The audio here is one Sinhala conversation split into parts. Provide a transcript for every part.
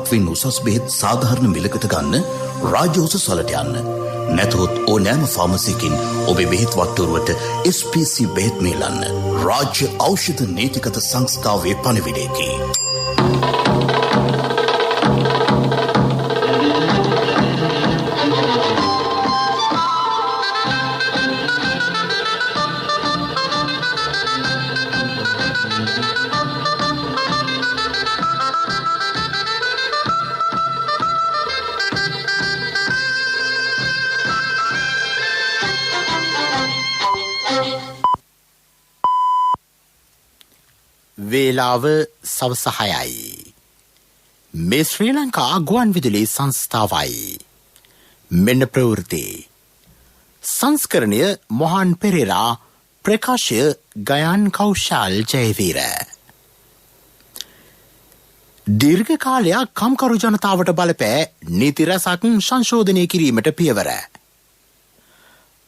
මත්වෙන් උසස් බෙහෙත් සාධාරණ මිලකට ගන්න රාජ්‍ය උසස්වලට යන්න. නැතහොත් ඕනෑම ෆාමසියකින් ඔබේ බෙහෙත් වට්ටුරුවට SPC බෙහෙත් මේලන්න. රාජ්‍ය ඖෂධ නීතිගත සංස්ථාවේ පණිවිඩයකි. වේලාව සවස 6යි. මේ ශ්‍රී ලංකා ගුවන් විදුලි සංස්ථාවයි. මෙන්න ප්‍රවෘත්ති. සංස්කරණය මොහන් පෙරේරා, ප්‍රකාශය ගයන් කෞශල් ජයවීර. දීර්ඝ කාලයක් කම්කරු ජනතාවට බලපෑ නීති රැසක් සංශෝධනය කිරීමට පියවර.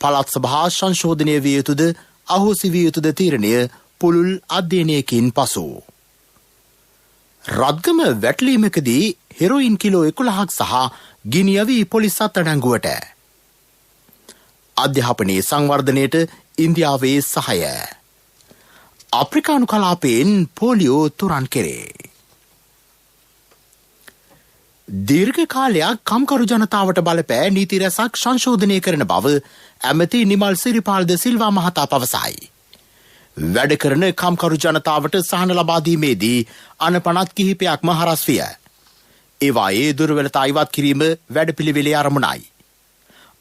පළාත් සභා සංශෝධනය විය යුතුද අහෝසි විය යුතුද තීරණය පුළුල් අධ්‍යයනයකින් පසු. රත්ගම වැටලීමකදී හෙරොයින් කිලෝ 11ක් සහ ගිනියවී පොලිස් අත්අඩංගුවට. අධ්‍යාපනයේ සංවර්ධනයට ඉන්දියාවේ සහාය. අප්‍රිකානු කලාපයෙන් පෝලියෝ තුරන් කෙරේ. දීර්ඝ කාලයක් කම්කරු ජනතාවට බලපෑ නීති රැසක් සංශෝධනය කරන බව ඇමති නිමල් සිරිපාල්ද සිල්වා මහතා පවසයි. වැඩ කරන කම්කරු ජනතාවට සහන ලබා දීමේදී අනපනත් කිහිපයක්ම හරස් විය. ඒවායේ දුර්වලතා ඉවත් කිරීම වැඩපිළිවෙලේ අරමුණයි.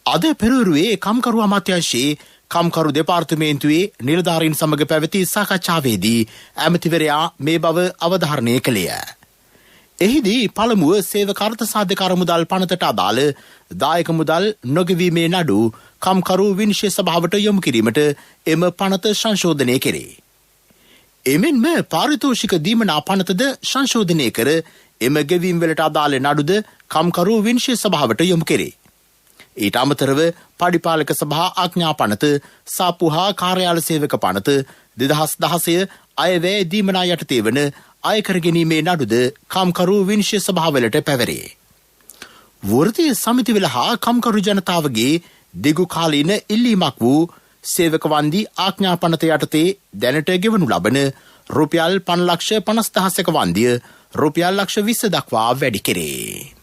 අද පෙරවරුවේ කම්කරු අමාත්‍යාංශයේ කම්කරු දෙපාර්තමේන්තුවේ නිලධාරීන් සමග පැවති සාකච්ඡාවේදී ඇමතිවරයා මේ බව අවධාරණය කළේය. එහිදී පළමුව සේවක අර්ථ සාධක අරමුදල් පනතට අදාළ දායක මුදල් නොගෙවීමේ නඩු කම්කරු විනිශ්චය සභාවට යොමු කිරීමට එම පනත සංශෝධනය කෙරේ. එමෙන්ම පාරිතෝෂික දීමනා පනතද සංශෝධනය කර එම ගෙවීම් වලට අදාළ නඩුද කම්කරු විනිශ්චය සභාවට යොමු කෙරේ. ඊට අමතරව පඩිපාලක සභා ආඥා පනත, සාප්පු හා කාර්යාල සේවක පනත 2016 අයවැය දීමනා යටතේ වන අයකර ගැනීමේ නඩුද කම්කරු විනිශ්චය සභාවලට පැවරේ. වෘත්තීය සමිතිවල හා කම්කරු ජනතාවගේ දිගු කාලීන ඉල්ලීමක් වූ සේවක වන්දි ආඥා පනත යටතේ දැනට ගෙවනු ලබන රුපියල් 5,50,000ක වන්දිය රුපියල් 1,20,000 දක්වා වැඩි කෙරේ.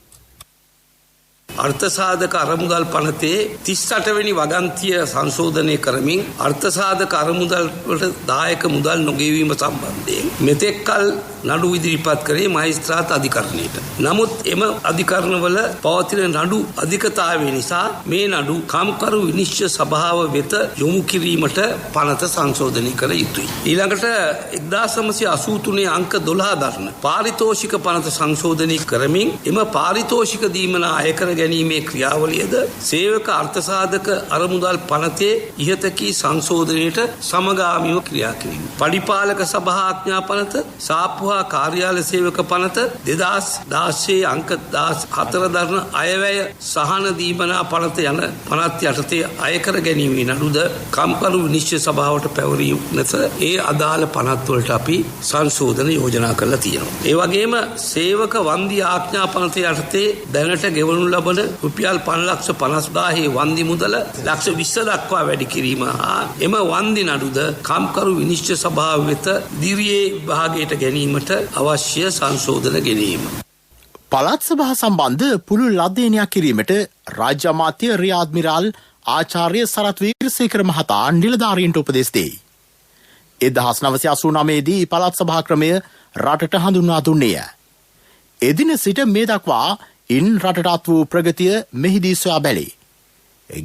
අර්ථසාධක අරමුදල් පනතේ 38 වෙනි වගන්තිය සංශෝධනය කරමින් අර්ථසාධක අරමුදල් වලට දායක මුදල් නොගෙවීම සම්බන්ධයෙන් මෙතෙක් කල නඩු ඉදිරිපත් කරේ මහේස්ත්‍රාත් අධිකරණයට. නමුත් එම අධිකරණවල පවතින නඩු අධිකතාවය නිසා මේ නඩු කම්කරු විනිශ්චය සභාව වෙත යොමු කිරීමට පනත සංශෝධනය කර යුතුයි. ඊළඟට 1983 අංක 12 දරන පාරිතෝෂික පනත සංශෝධනය කරමින් එම පාරිතෝෂික දීමන අයකර ගැනීමේ ක්‍රියාවලියද සේවක අර්ථසාධක අරමුදල් පනතේ ඉහතකී සංශෝධනයට සමගාමීව ක්‍රියා කිරීම. පඩිපාලක සභා ආඥා පනත, සාප්පු හා කාර්යාල සේවක පනත 2016 අංක 14 දරන අයවැය සහන දීමනා පනත යන පනත් යටතේ අයකර ගැනීමේ නඩුද කම්කරු විනිශ්චය සභාවට පැවරීම නැත. ඒ අදාළ පනත් වලට අපි සංශෝධන යෝජනා කරලා තියෙනවා. ඒ වගේම සේවක වන්දි ආඥා පනත යටතේ දැනට ගෙවනු ලබන රුපියල් 5,50,000 වන්දි මුදල 1,20,000 දක්වා වැඩි කිරීම හා එම වන්දි නඩුද කම්කරු විනිශ්චය සභාව වෙත දිරියේ විභාගයට ගැනීමට අවශ්‍ය සංශෝධන ගෙනීම. පළාත් සභා සම්බන්ධ පුළුල් අධ්‍යයනයක් කිරීමට රාජ්‍ය අමාත්‍ය රියා අද්මිරාල් ආචාර්ය සරත් වීරසේකර මහතා නිලධාරීන්ට උපදෙස් දෙයි. 1989 දී පළාත් සභා ක්‍රමය රටට හඳුන්වා දුන්නේය. එදින සිට මේ දක්වා ඉන් රටටත් වූ ප්‍රගතිය මෙහිදී සොයා බැලේ.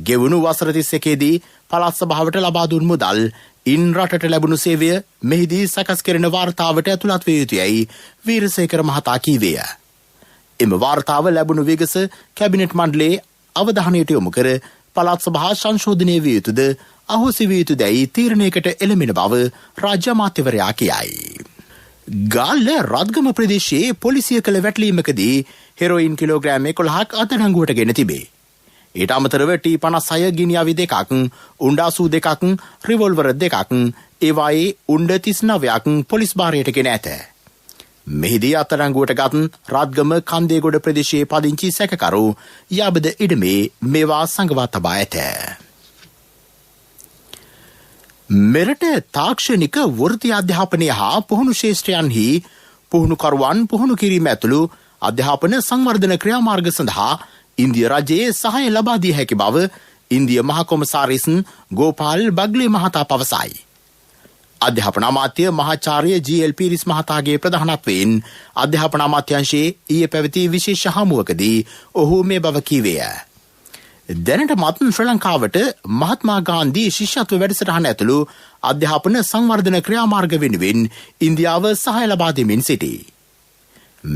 ගෙවුණු වසර 31 දී පළාත් සභාවට ලබා දුන් මුදල් ඉන් රටට ලැබුණු සේවය මෙහිදී සකස් කෙරෙන වාර්තාවට ඇතුළත් විය යුතුයයි වීරසේකර මහතා කීවේය. එම වාර්තාව ලැබුණු විගස කැබිනට් මණ්ඩලයේ අවධානයට යොමු කර පළාත් සභා සංශෝධනය විය යුතුද අහෝසි විය යුතුදැයි තීරණයකට එළඹෙන බව රාජ්‍ය අමාත්‍යවරයා කියයි. ගාල්ල රත්ගම ප්‍රදේශයේ පොලිසිය කළ වැටලීමකදී හෙරොයින් කිලෝග්‍රෑම් 11ක් අත්අඩංගුවට ගෙන තිබේ. ඊට අමතරව T56 ගිනියවි 2ක්, උණ්ඩාසූ 2ක්, රිවොල්වර් 2ක්, ඒවායේ උණ්ඩ 39ක් පොලිස් භාරයට ගෙන ඇත. මෙහිදී අත්අඩංගුවට ගත් රත්ගම කන්දේගොඩ ප්‍රදේශයේ පදිංචි සැකකරු යාබද ඉඩමේ මේවා සංගවා තබා ඇත. මෙරට තාක්ෂණික වෘත්ති අධ්‍යාපනය හා පුහුණු ශේෂ්ත්‍රයන්හි පුහුණුකරුවන් පුහුණු කිරීම ඇතුළු අධ්‍යාපන සංවර්ධන ක්‍රියාමාර්ග සඳහා ඉන්දිය රජයේ සහාය ලබා දිය හැකි බව ඉන්දිය මහ කොමසාරිස් ගෝපාල් බග්ලේ මහතා පවසයි. අධ්‍යාපන අමාත්‍ය මහාචාර්ය ජී.එල්. පීරිස් මහතාගේ ප්‍රධානත්වයෙන් අධ්‍යාපන අමාත්‍යාංශයේ ඊයේ පැවති විශේෂ හමුවකදී ඔහු මේ බව කීවේය. දැනට මත් ශ්‍රී ලංකාවට මහත්මා ගාන්ධී ශිෂ්‍යත්ව වැඩසටහන ඇතුළු අධ්‍යාපන සංවර්ධන ක්‍රියාමාර්ග වෙනුවෙන් ඉන්දියාව සහාය ලබා දෙමින් සිටී.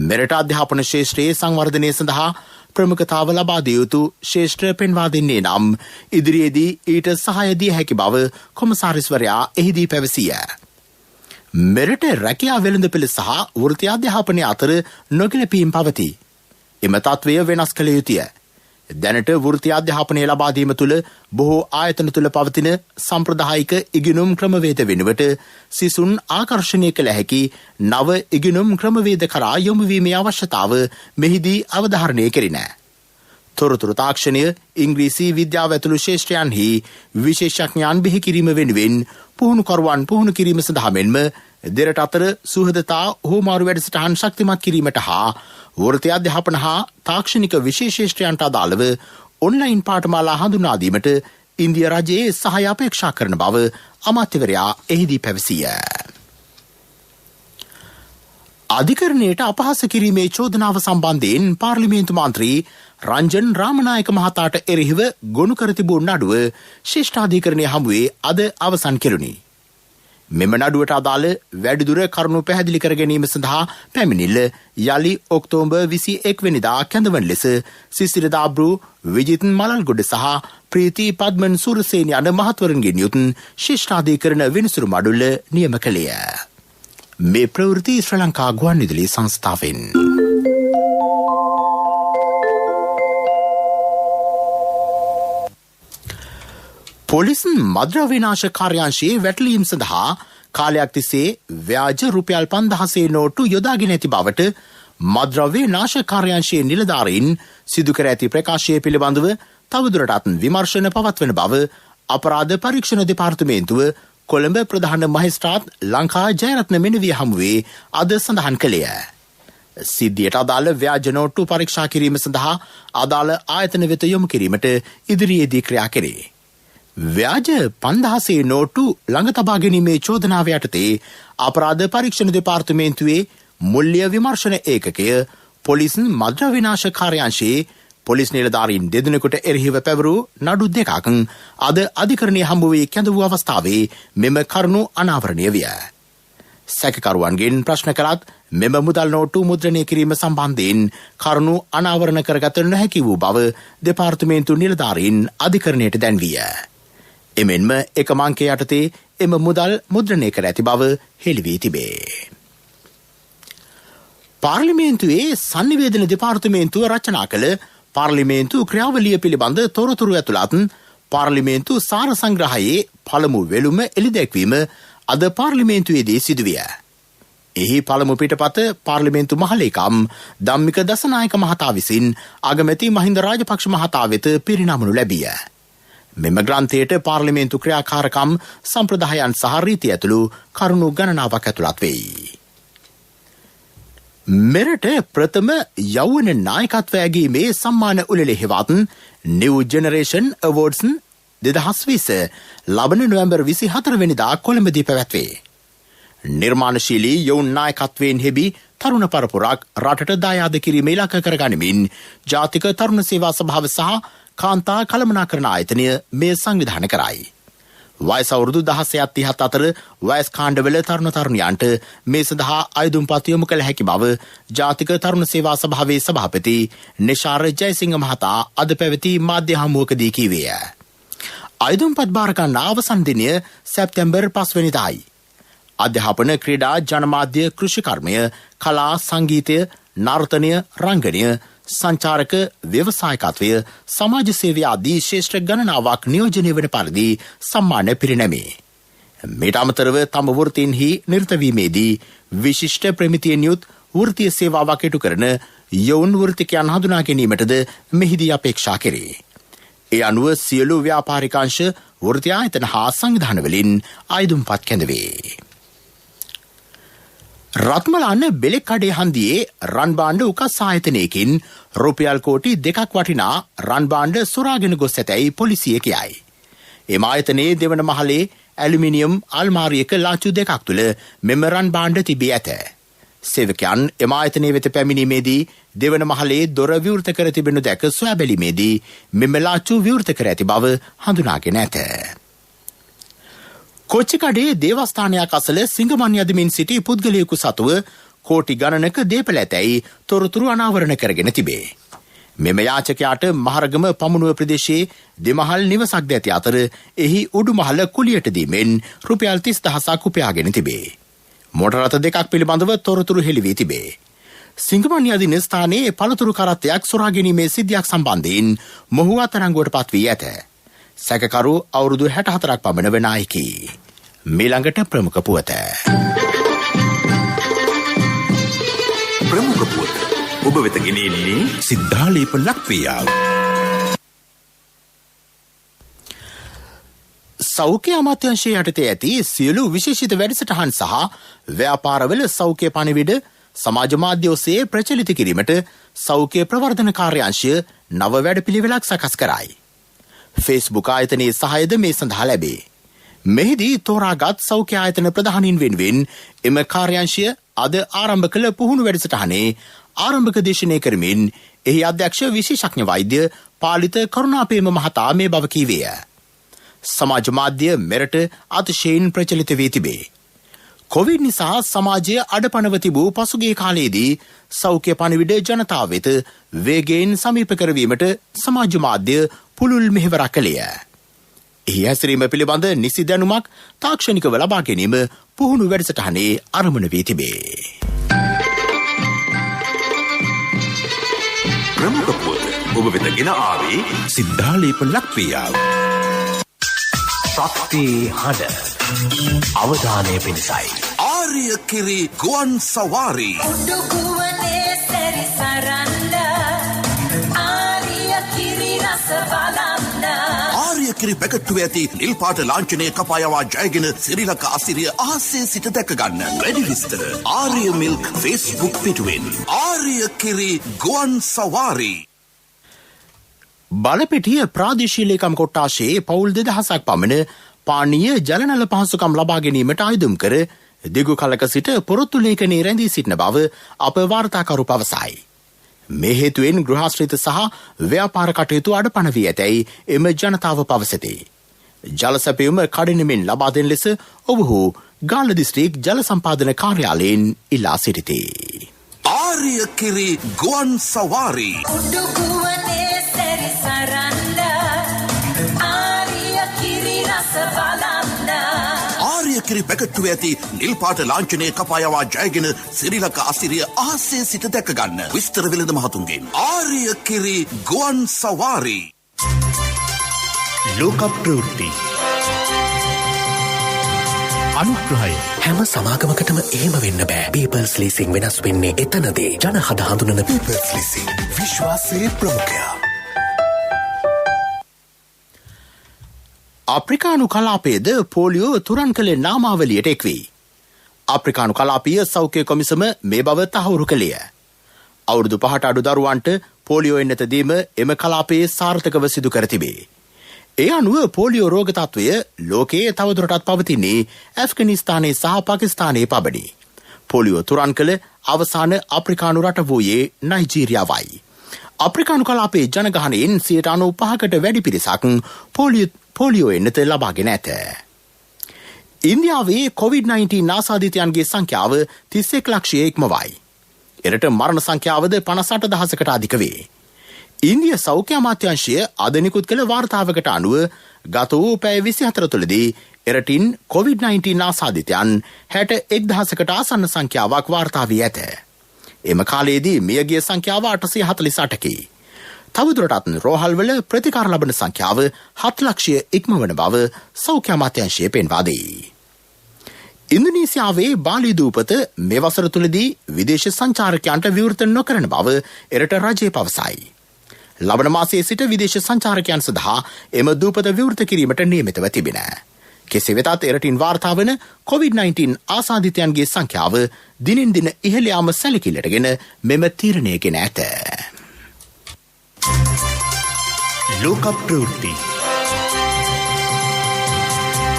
මෙරට අධ්‍යාපන ශේෂ්ත්‍රයේ සංවර්ධනය සඳහා ප්‍රමුඛතාව ලබා දිය යුතු ශේෂ්ත්‍ර පෙන්වා දෙන්නේ නම් ඉදිරියේදී ඊට සහාය දිය හැකි බව කොමසාරිස්වරයා එහිදී පැවසිය. මෙරට රැකියා වෙළඳපොළ සහ වෘත්ති අධ්‍යාපනය අතර නොගැලපීම් පවතී. එම තත්ත්වය වෙනස් කළ යුතුය. දැනට වෘත්ති අධ්‍යාපනය ලබා දීම තුළ බොහෝ ආයතන තුළ පවතින සම්ප්‍රදායික ඉගෙනුම් ක්‍රමවේද වෙනුවට සිසුන් ආකර්ෂණය කළ හැකි නව ඉගෙනුම් ක්‍රමවේද කරා යොමුවීමේ අවශ්‍යතාව මෙහිදී අවධාරණය කෙරිණ. තොරතුරු තාක්ෂණය ඉංග්‍රීසි විද්‍යාව ඇතුළු ශේෂ්ත්‍රයන්හි විශේෂඥයන් බිහි කිරීම වෙනුවෙන් පුහුණුකරුවන් පුහුණු කිරීම සඳහා මෙන්ම දෙරට අතර සුහදතා හෝමාරු වැඩසටහන් ශක්තිමත් කිරීමට හා වෘත්ති අධ්‍යාපන හා තාක්ෂණික විශේෂේෂ්ත්‍රයන්ට අදාළව ඔන්ලයින් පාඨමාලා හඳුනාදීමට ඉන්දිය රජයේ සහාය අපේක්ෂා කරන බව අමාත්‍යවරයා එහිදී පැවසිය. අධිකරණයට අපහාස කිරීමේ චෝදනාව සම්බන්ධයෙන් පාර්ලිමේන්තු මන්ත්‍රී රංජන් රාමනායක මහතාට එරෙහිව ගොනු කර තිබූ නඩුව ශිෂ්ටාධිකරණය හමුවේ අද අවසන් කෙරුණි. මෙම නඩුවට අදාළ වැඩිදුර කරුණු පැහැදිලි කර ගැනීම සඳහා පැමිණිල්ල යලි ඔක්තෝබර් 21 වෙනිදා කැඳවන ලෙස සිසිරදාබ්රු විජිත් මලල්ගොඩ සහ ප්‍රීති පද්මන් සුරසේන යන මහත්වරුන්ගෙන් යුත් ශිෂ්ටාධිකරණ විනිසුරු මඩුල්ල නියම කළේය. මේ ප්‍රවෘත්ති ශ්‍රී ලංකා ගුවන්විදුලි සංස්ථාවෙන්. පොලිස් මද්‍රව්‍ය විනාශ කාර්යාංශයේ වැටලීම් සඳහා කාලයක් තිස්සේ ව්‍යාජ රුපියල් 5000 නෝට්ටු යොදාගෙන ඇති බවට මද්‍රව්‍ය විනාශ කාර්යාංශයේ නිලධාරීන් සිදු කර ඇති ප්‍රකාශය පිළිබඳව තවදුරටත් විමර්ශන පවත්වන බව අපරාධ පරීක්ෂණ දෙපාර්තමේන්තුව කොළඹ ප්‍රධාන මහේස්ත්‍රාත් ලංකා ජයරත්න මෙනවිය හමුවේ අද සඳහන් කළේය. සිද්ධියට අදාළ ව්‍යාජ නෝට්ටු පරීක්ෂා කිරීම සඳහා අදාළ ආයතන වෙත යොමු කිරීමට ඉදිරියේදී ක්‍රියා කෙරේ. ව්‍යාජ 5000 නෝට්ටු ළඟ තබා ගැනීමේ චෝදනාව යටතේ අපරාධ පරීක්ෂණ දෙපාර්තමේන්තුවේ මුල්‍ය විමර්ශන ඒකකය පොලිස් මද්‍රව්‍ය විනාශ කාර්යාංශයේ පොලිස් නිලධාරීන් දෙදෙනෙකුට එරෙහිව පැවරූ නඩු දෙකක් අද අධිකරණයේ හමු වී කැඳවූ අවස්ථාවේ මෙම කරුණු අනාවරණය විය. සැකකරුවන්ගෙන් ප්‍රශ්න කළත් මෙම මුදල් නෝට්ටු මුද්‍රණය කිරීම සම්බන්ධයෙන් කරුණු අනාවරණ කරගත නොහැකි වූ බව දෙපාර්තමේන්තු නිලධාරීන් අධිකරණයට දැන්විය. එමෙන්ම එකම අංකය යටතේ එම මුදල් මුද්‍රණය කර ඇති බව හෙළි වී තිබේ. පාර්ලිමේන්තුවේ සංනිවේදන දෙපාර්තමේන්තුව රචනා කළ පාර්ලිමේන්තු ක්‍රියාවලිය පිළිබඳ තොරතුරු ඇතුළත් පාර්ලිමේන්තු සාර සංග්‍රහයේ පළමු වෙළුම එළිදැක්වීම අද පාර්ලිමේන්තුවේදී සිදුවිය. එහි පළමු පිටපත පාර්ලිමේන්තු මහලේකම් ධම්මික දසනායක මහතා විසින් අගමැති මහින්ද රාජපක්ෂ මහතා වෙත පිරිනමනු ලැබිය. මෙම ග්‍රන්ථයට පාර්ලිමේන්තු ක්‍රියාකාරකම් සම්ප්‍රදායන් සහ රීති ඇතුළු කරුණු ගණනාවක් ඇතුළත් වෙයි. මෙරට ප්‍රථම යෞවන නායකත්ව ඇගීමේ සම්මාන උළෙලෙහිවත් නිව් ජෙනරේෂන් අවෝඩ්ස් 2020 ලබන නොවැම්බර් 24 වෙනිදා කොළඹදී පැවැත්වේ. නිර්මාණශීලී යොවුන් නායකත්වයෙන් හෙබි තරුණ පරපුරක් රටට දායාද කිරීම ඉලක්ක කරගනිමින් ජාතික තරුණ සේවා සභාව සහ කාන්තා කළමනාකරණ ආයතනය මේ සංවිධානය කරයි. වයස අවුරුදු 16-30 අතර වයස් කාණ්ඩවල තරුණ තරුණියන්ට මේ සඳහා අයදුම්පත් යොමු කළ හැකි බව ජාතික තරුණ සේවා සභාවේ සභාපති නිශාර ජයසිංහ මහතා අද පැවති මාධ්‍ය හමුවකදී කීවේය. අයදුම්පත් බාර ගන්න අවසන් දිනය සැප්තැම්බර් 5 වෙනිදායි. අධ්‍යාපන, ක්‍රීඩා, ජනමාධ්‍ය, කෘෂිකර්මය, කලා, සංගීතය, නර්තනය, රංගනය, සංචාරක, ව්‍යවසායකත්වය, සමාජ සේවය ආදී ශේෂ්ඨ ගණනාවක් නියෝජනය වන පරිදි සම්මාන පිරිනැමේ. මීට අමතරව තම වෘත්තීන්හි නිරත වීමේදී විශිෂ්ට ප්‍රමිතියෙන් යුත් වෘත්තීය සේවාවක් ඉටු කරන යොවුන් වෘත්තිකයන් හඳුනා ගැනීමටද මෙහිදී අපේක්ෂා කෙරේ. ඒ අනුව සියලු ව්‍යාපාරිකාංශ වෘත්තීය ආයතන හා සංවිධානවලින් ආයුධම්පත් කැඳවේ. රත්මලාන බෙලෙක් කඩේ හන්දියේ රන් භාණ්ඩ උකස් ආයතනයකින් රුපියල් කෝටි 2ක් වටිනා රන් භාණ්ඩ සොරාගෙන ගොස් ඇතැයි පොලිසිය කියයි. එම ආයතනයේ දෙවන මහලේ ඇලුමිනියම් අල්මාරියක ලාංචු 2ක් තුළ මෙම රන් භාණ්ඩ තිබී ඇත. සේවකයන් එම ආයතනයේ වෙත පැමිණීමේදී දෙවන මහලේ දොර විවෘත කර තිබෙනු දැක සොයා බැලීමේදී මෙම ලාංචු විවෘත කර ඇති බව හඳුනාගෙන ඇත. කොච්චිකඩේ දේවස්ථානයක් අසල සිංගමන් යදමින් සිටි පුද්ගලයෙකු සතුව කෝටි ගණනක දේපල ඇතැයි තොරතුරු අනාවරණ කරගෙන තිබේ. මෙම යාචකයාට මහරගම පමුණුව ප්‍රදේශයේ දෙමහල් නිවසක් ද ඇති අතර එහි උඩුමහල කුලියට දීමෙන් රුපියල් 30,000ක් උපයාගෙන තිබේ. මොටර රථ 2ක් පිළිබඳව තොරතුරු හෙළි වී තිබේ. සිංගමන් යදින ස්ථානයේ පළතුරු කරත්තයක් සොරා ගැනීමේ සිද්ධියක් සම්බන්ධයෙන් මොහු අත්අඩංගුවට පත් වී ඇත. සැකකරු අවුරුදු 64ක් පමණ වන අයෙකි. මීළඟට ප්‍රමුඛ පුවත. ප්‍රමුඛ පුවත ඔබ වෙත ගෙනෙන්නේ සිද්ධාලේප ලක්පියාව. සෞඛ්‍ය අමාත්‍යාංශයේ යටතේ ඇති සියලු විශේෂිත වැඩසටහන් සහ ව්‍යාපාරවල සෞඛ්‍ය පණිවිඩ සමාජ මාධ්‍ය ඔස්සේ ප්‍රචලිත කිරීමට සෞඛ්‍ය ප්‍රවර්ධන කාර්යාංශය නව වැඩපිළිවෙලක් සකස් කරයි. Facebook ආයතනයේ සහායද මේ සඳහා ලැබේ. මෙහිදී තෝරාගත් සෞඛ්‍ය ආයතන ප්‍රධානීන් වෙනුවෙන් එම කාර්යාංශය අද ආරම්භ කළ පුහුණු වැඩසටහනේ ආරම්භක දේශනය කරමින් එහි අධ්‍යක්ෂ විශේෂඥ වෛද්‍ය පාලිත කරුණාපේම මහතා මේ බව කීවේය. සමාජ මාධ්‍ය මෙරට අතිශයින් ප්‍රචලිත වී තිබේ. කොවිඩ් නිසා සමාජය අඩපණව තිබූ පසුගිය කාලයේදී සෞඛ්‍ය පණිවිඩ ජනතාව වෙත වේගයෙන් සමීප කරවීමට සමාජ මාධ්‍ය පුළුල් මෙහෙවරක් කළේය. එහි හැසිරීම පිළිබඳ නිසි දැනුමක් තාක්ෂණිකව ලබා ගැනීම පුහුණු වැඩසටහනේ අරමුණ වී තිබේ. ප්‍රමුඛ පුවත ඔබ වෙත ගෙන ආවේ සිද්ධාලේප ලක්පියාව. ශක්ති හඬ අවධානය පිණිසයි. ආර්ය කිරි ගුවන් සවාරි උඩුකුවනේ සැරිසරන්න ආර්ය කිරි රස බලන්න. ආර්ය කිරි පැකට්ටුවේ ඇති නිල් පාට ලාංඡනය කපායවා ජයගෙන ශ්‍රී ලංකා අසිරිය අහසේ සිට දැක ගන්න. වැඩි විස්තර ආර්ය මිල්ක් Facebook පිටුවෙන්. ආර්ය කිරි ගුවන් සවාරි. බලපිටිය ප්‍රාදේශීය ලේකම් කොට්ටාශයේ පවුල් 2000ක් පමණ පානීය ජලනල පහසුකම් ලබා ගැනීමට ආයුධම් කර දිගු කලක සිට පොරොත්තු ලේඛනයේ රැඳී සිටින බව අප වාර්තාකරු පවසයි. මේ හේතුවෙන් ගෘහාශ්‍රිත සහ ව්‍යාපාර කටයුතු අඩපණ වී ඇතැයි එම ජනතාව පවසති. ජල සැපයුම කඩිනමින් ලබා දෙන ලෙස ඔවුහු ගාල්ල දිස්ත්‍රික් ජල සම්පාදන කාර්යාලයෙන් ඉල්ලා සිටිති. ආර්ය කිරි ගුවන් සවාරි උඩුකුවනේ සැරිසරන්න ආර්ය කිරි රස බලන්න. ආර්ය කිරි පැකට්ටුවේ ඇති නිල් පාට ලාංඡනය කපායවා ජයගෙන ශ්‍රී ලංකා අසිරිය අහසේ සිට දැක ගන්න. විස්තර වෙළඳ මහතුන්ගෙන්. ආර්ය කිරි ගුවන් සවාරි. ලෝක ප්‍රවෘත්ති අනුග්‍රහය. හැම සමාගමකටම එහෙම වෙන්න බෑ. පීපල්ස් ලීසිං වෙනස් වෙන්නේ එතනදී. ජන හද හඳුනන පීපල්ස් ලීසිං විශ්වාසයේ ප්‍රමුඛයා. අප්‍රිකානු කලාපයේද පෝලියෝ තුරන් කළ නාමාවලියට එක්වී. අප්‍රිකානු කලාපීය සෞඛ්‍ය කොමිසම මේ බව තහවුරු කළේය. අවුරුදු 5ට අඩු දරුවන්ට පෝලියෝ එන්නත දීම එම කලාපයේ සාර්ථකව සිදු කර තිබේ. ඒ අනුව පෝලියෝ රෝග තත්ත්වය ලෝකයේ තවදුරටත් පවතින්නේ ඇෆ්ගනිස්තානයේ සහ පාකිස්තානයේ පමණි. පෝලියෝ තුරන් කළ අවසාන අප්‍රිකානු රට වූයේ නයිජීරියාවයි. අප්‍රිකානු කලාපයේ ජනගහනයෙන් 95%කට වැඩි පිරිසක් පෝලියෝ එන්නත ලබාගෙන ඇත. ඉන්දියාවේ COVID-19 ආසාදිතයන්ගේ සංඛ්‍යාව 31 ලක්ෂය ඉක්මවයි. එරට මරණ සංඛ්‍යාවද 58,000කට අධික වේ. ඉන්දිය සෞඛ්‍ය අමාත්‍යාංශය අද නිකුත් කළ වාර්තාවකට අනුව ගත වූ පැය 24 තුළදී එරටින් COVID-19 ආසාදිතයන් 61,000කට ආසන්න සංඛ්‍යාවක් වාර්තා වී ඇත. එම කාලයේදී මියගිය සංඛ්‍යාව 848කි. තවදුරටත් රෝහල්වල ප්‍රතිකාර ලබන සංඛ්‍යාව 7 ලක්ෂය ඉක්මවන බව සෞඛ්‍ය අමාත්‍යාංශය පෙන්වා දෙයි. ඉන්දුනීසියාවේ බාලි දූපත මේ වසර තුලදී විදේශ සංචාරකයන්ට විවෘත නොකරන බව එරට රජය පවසයි. ලබන මාසයේ සිට විදේශ සංචාරකයන් සඳහා එම දූපත විවෘත කිරීමට නියමිතව තිබෙන. කෙසේ වෙතත් එරටින් වාර්තා වන COVID-19 ආසාදිතයන්ගේ සංඛ්‍යාව දිනෙන් දින ඉහළ යාම සැලකිල්ලටගෙන මෙම තීරණය ගෙන ඇත. ලෝක ප්‍රවෘත්ති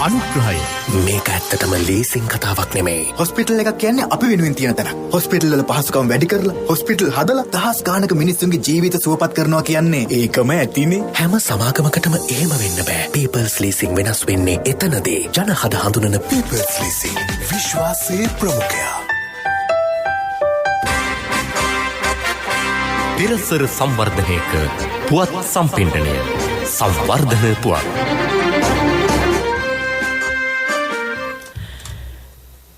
අනුග්‍රහය මේක ඇත්තටම ලේසින් කතාවක් නෙමේ. හොස්පිටල් එකක් කියන්නේ අපි වෙනුවෙන් තියෙන තැනක්. හොස්පිටල් වල පහසුකම් වැඩි කරලා හොස්පිටල් හදලා දහස් ගාණක මිනිස්සුන්ගේ ජීවිත සුවපත් කරනවා කියන්නේ ඒකම ඇතිනේ. හැම සමාගමකටම එහෙම වෙන්න බෑ. පීපල්ස් ලීසින් වෙනස් වෙන්නේ එතනදී. ජනහද හඳුනන පීපල්ස් ලීසින් විශ්වාසයේ ප්‍රමුඛයා. පිරසර සංවර්ධනයක පුවත් සම්පින්ඩනය සංවර්ධන පුවත්.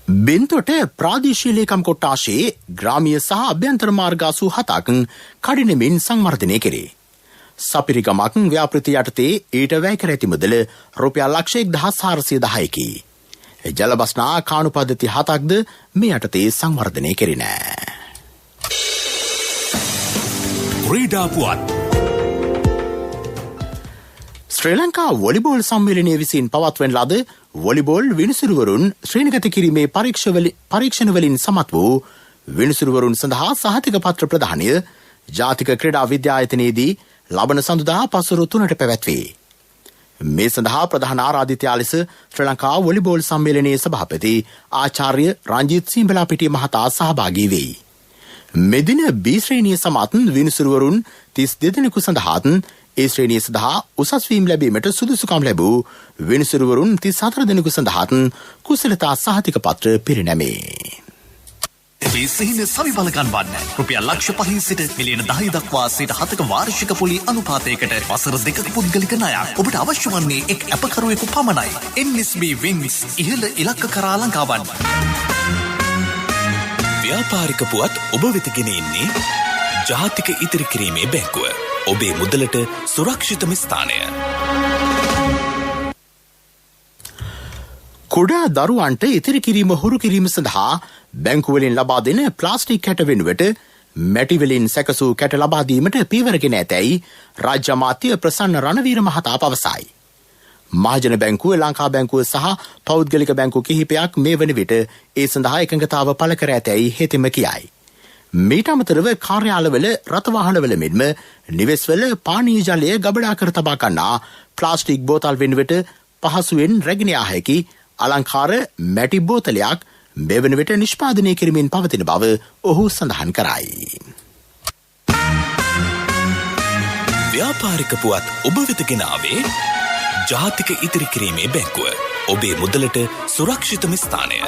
බෙන්තොට ප්‍රාදේශීය ලේකම් කොට්ටාශයේ ග්‍රාමීය සහ අභ්‍යන්තර මාර්ග 87ක් කඩිනමින් සංවර්ධනය කෙරේ. සපිරිගමක් ව්‍යාපෘති යටතේ ඊට වැය කර ඇති මුදල රුපියල් 1,410කි. ජලබස්නා කාණු පද්ධති 7ක්ද මේ යටතේ සංවර්ධනය කෙරින. ක්‍රීඩා පුවත්. ශ්‍රී ලංකා වොලිබෝල් සම්මේලනය විසින් පවත්වන ලද වොලිබෝල් විනිසුරුවරුන් ශ්‍රේණිගත කිරීමේ පරීක්ෂණවලින් සමත් වූ විනිසුරුවරුන් සඳහා සහතික පත්‍ර ප්‍රදානය ජාතික ක්‍රීඩා විද්‍යායතනයේදී ලබන සඳුදා පසුරු 3ට පැවැත්වේ. මේ සඳහා ප්‍රධාන ආරාධිතයා ලෙස ශ්‍රී ලංකා වොලිබෝල් සම්මේලනයේ සභාපති ආචාර්ය රංජිත් සිඹලාපිටිය මහතා සහභාගී වෙයි. මෙදින B ශ්‍රේණිය සමත් විනිසුරුවරුන් 32 දෙනෙකු සඳහාත් ඒ ශ්‍රේණිය සඳහා උසස් වීම ලැබීමට සුදුසුකම් ලැබූ විනිසුරුවරුන් 34 දෙනෙකු සඳහාත් කුසලතා සහතික පත්‍ර පිරිනැමේ. සිහින සවිබලගන් වන්න රුපියල් ලක්ෂ 5 සිට මිලියන 10 දක්වා 7% වාර්ෂික පොලි අනුපාතයකට වසර 2ක පුද්ගලික ණයක්. ඔබට අවශ්‍ය වන්නේ එක් අපකරුවෙකු පමණයි. NSB Wings ඉහළ ඉලක්ක කරා ළඟා වන්න. ව්‍යාපාරික පුවත් ඔබ වෙත ගෙන එන්නේ ජාතික ඉතිරි කිරීමේ බැංකුව. ඔබේ මුදලට සුරක්ෂිතම ස්ථානය. කුඩා දරුවන්ට ඉතිරි කිරීම හුරු කිරීම සඳහා බැංකුවලින් ලබා දෙන ප්ලාස්ටික් කැට වෙනුවට මැටිවලින් සැකසූ කැට ලබා දීමට පියවරගෙන ඇතැයි රාජ්‍ය අමාත්‍ය ප්‍රසන්න රණවීර මහතා පවසයි. මහජන බැංකුව, ලංකා බැංකුව සහ පෞද්ගලික බැංකු කිහිපයක් මේ වන විට ඒ සඳහා එකඟතාව පළ කර ඇතැයි හෙතෙම කියයි. මීට අමතරව කාර්යාලවල රථවාහනවල මෙන්ම නිවෙස්වල පානීය ජලය ගබඩා කර තබා ගන්නා ප්ලාස්ටික් බෝතල් වෙනුවට පහසුවෙන් රැගෙන යා හැකි අලංකාර මැටි බෝතලයක් මෙවන විට නිෂ්පාදනය කිරීමෙන් පවතින බව ඔහු සඳහන් කරයි. ව්‍යාපාරික පුවත් ඔබ වෙත ගෙන ආවේ ජාතික ඉතිරි කිරීමේ බැංකුව. ඔබේ මුදලට සුරක්ෂිතම ස්ථානය.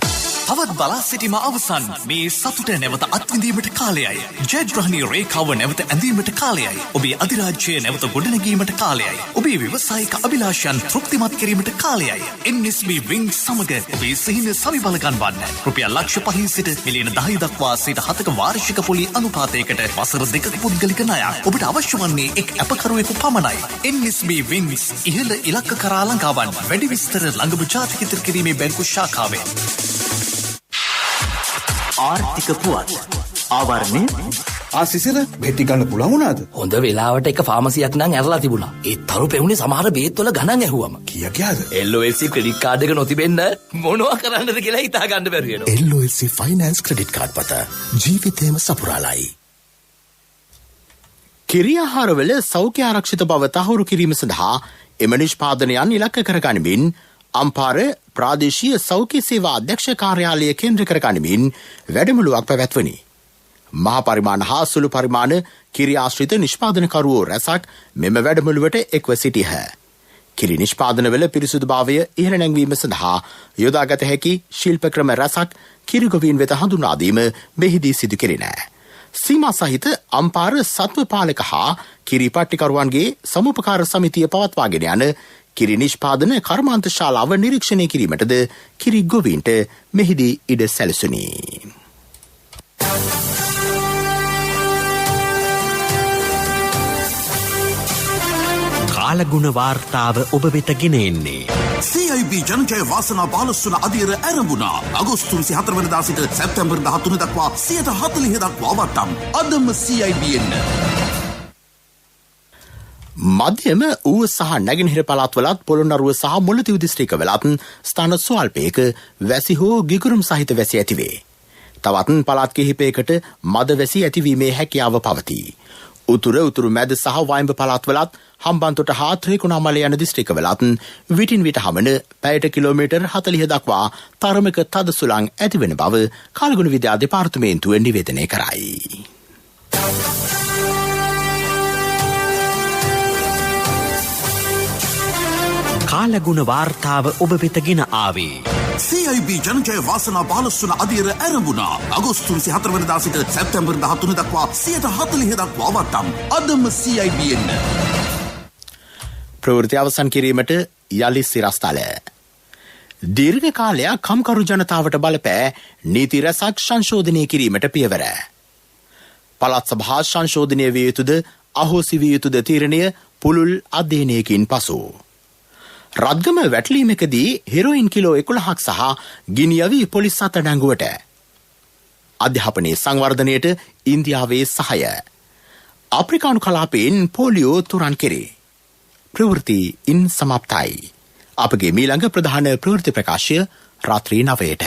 තවත් බලා සිටීම අවසන්. මේ සතුට නැවත අත්විඳීමට කාලයයි. ජයග්‍රහණී රේඛාව නැවත ඇඳීමට කාලයයි. ඔබේ අධිරාජ්‍යය නැවත ගොඩනැගීමට කාලයයි. ඔබේ ව්‍යවසායික අභිලාෂයන් තෘප්තිමත් කිරීමට කාලයයි. NSB Wings සමග ඔබේ සිහින සවිබලගන් වන්න. රුපියල් ලක්ෂ 5 සිට මිලියන 10 දක්වා 7% වාර්ෂික පොලි අනුපාතයකට වසර 2ක පුද්ගලික ණයක්. ඔබට අවශ්‍ය වන්නේ එක් අපකරුවෙකු පමණයි. NSB Wings ඉහළ ඉලක්ක කරා ළඟා වන්න. වැඩි විස්තර ළඟම ජාතික ඉතිරි කිරීමේ බැංකු ශාඛාවෙන්. ආර්ථික පුවත් ආවරණය ආසිසිර බෙටි ගන්න පුළුවන් වුණාද? හොඳ වෙලාවට එක ෆාමසියක් නම් ඇරලා තිබුණා. ඒ තරු පෙවුනේ සමහර බේත් වල ගණන් ඇහුවම. කීයද? LOC ක්‍රෙඩිට් කාඩ් එක නොතිබෙන්න මොනවා කරන්නද කියලා හිතා ගන්න බැරි වෙනවා. LOC ෆයිනෑන්ස් ක්‍රෙඩිට් කාඩ් පත ජීවිතේම සපුරාලයි. කිරියාහාරවල සෞඛ්‍ය ආරක්ෂිත බව තහවුරු කිරීම සඳහා එම නිෂ්පාදනයන් ඉලක්ක කරගනිමින් අම්පාර ප්‍රාදේශීය සෞඛ්‍ය සේවා අධ්‍යක්ෂ කාර්යාලය කේන්ද්‍ර කරගනිමින් වැඩමුළුවක් පැවැත්වුණි. මහා පරිමාණ හා සුළු පරිමාණ කිරි ආශ්‍රිත නිෂ්පාදනකරුවෝ රැසක් මෙම වැඩමුළුවට එක්ව සිටියහ. කිරි නිෂ්පාදනවල පිරිසුදුභාවය ඉහළ නැංවීම සඳහා යොදාගත හැකි ශිල්ප ක්‍රම රැසක් කිරිගොවීන් වෙත හඳුන්වා දීම මෙහිදී සිදු කෙරිණ. සීමා සහිත අම්පාර සත්ව පාලක හා කිරි පට්ටිකරුවන්ගේ සමුපකාර සමිතිය පවත්වාගෙන යන කිරි නිෂ්පාදන කර්මාන්ත ශාලාව නිරීක්ෂණය කිරීමටද කිරි ගොවීන්ට මෙහිදී ඉඩ සැලසුණි. කාලගුණ වාර්තාව ඔබ වෙත ගෙන එන්නේ. CIB ජනජය වාසනා 15 වන අදියර ආරම්භුණා. අගෝස්තු 24 වෙනිදා සිට සැප්තැම්බර් 13 දක්වා 140 දක්වා වටම්. අදම CIB එන්න. මධ්‍යම ඌව සහ නැගෙනහිර පළාත්වලත් පොළොන්නරුව සහ මුල්ලතිව් දිස්ත්‍රික්කවලත් ස්ථාන ස්වල්පයක වැසි හෝ ගිගුරුම් සහිත වැසි ඇතිවේ. තවත් පළාත් කිහිපයකට මද වැසි ඇතිවීමේ හැකියාව පවතී. උතුරු මැද සහ වයිඹ පළාත්වලත් හම්බන්තොට හා ත්‍රිකුණාමලය යන දිස්ත්‍රික්කවලත් විටින් විට හමන පැයට කිලෝමීටර් 40 දක්වා තරමක තද සුළං ඇතිවෙන බව කාලගුණ විද්‍යා දෙපාර්තමේන්තුව නිවේදනය කරයි. කාලගුණ වාර්තාව ඔබ වෙත ගෙන ආවේ. CIB ජනජය වාසනා 15 වන අදියර ආරම්භුණා. අගෝස්තු 24 වෙනිදා සිට සැප්තැම්බර් 13 දක්වා 140 දක්වා වටම්. අදම CIB එන්න. ප්‍රවෘත්ති අවසන් කිරීමට යලි සිරස්තල. දීර්ඝ කාලයක් කම්කරු ජනතාවට බලපෑ නීති රැසක් සංශෝධනය කිරීමට පියවර. පළාත් සභා සංශෝධනය විය යුතුද අහෝසි විය යුතුද තීරණය පුළුල් අධ්‍යයනයකින් පසු. රත්ගම වැටලීමකදී හෙරොයින් කිලෝ 11ක් සහ ගිනියවි පොලිස් අත්අඩංගුවට. අධ්‍යාපනයේ සංවර්ධනයට ඉන්දියාවේ සහාය. අප්‍රිකානු කලාපයෙන් පෝලියෝ තුරන් කෙරේ. ප්‍රවෘත්ති ඉන් සමාප්තයි. අපගේ මීළඟ ප්‍රධාන ප්‍රවෘත්ති ප්‍රකාශය රාත්‍රී 9ට.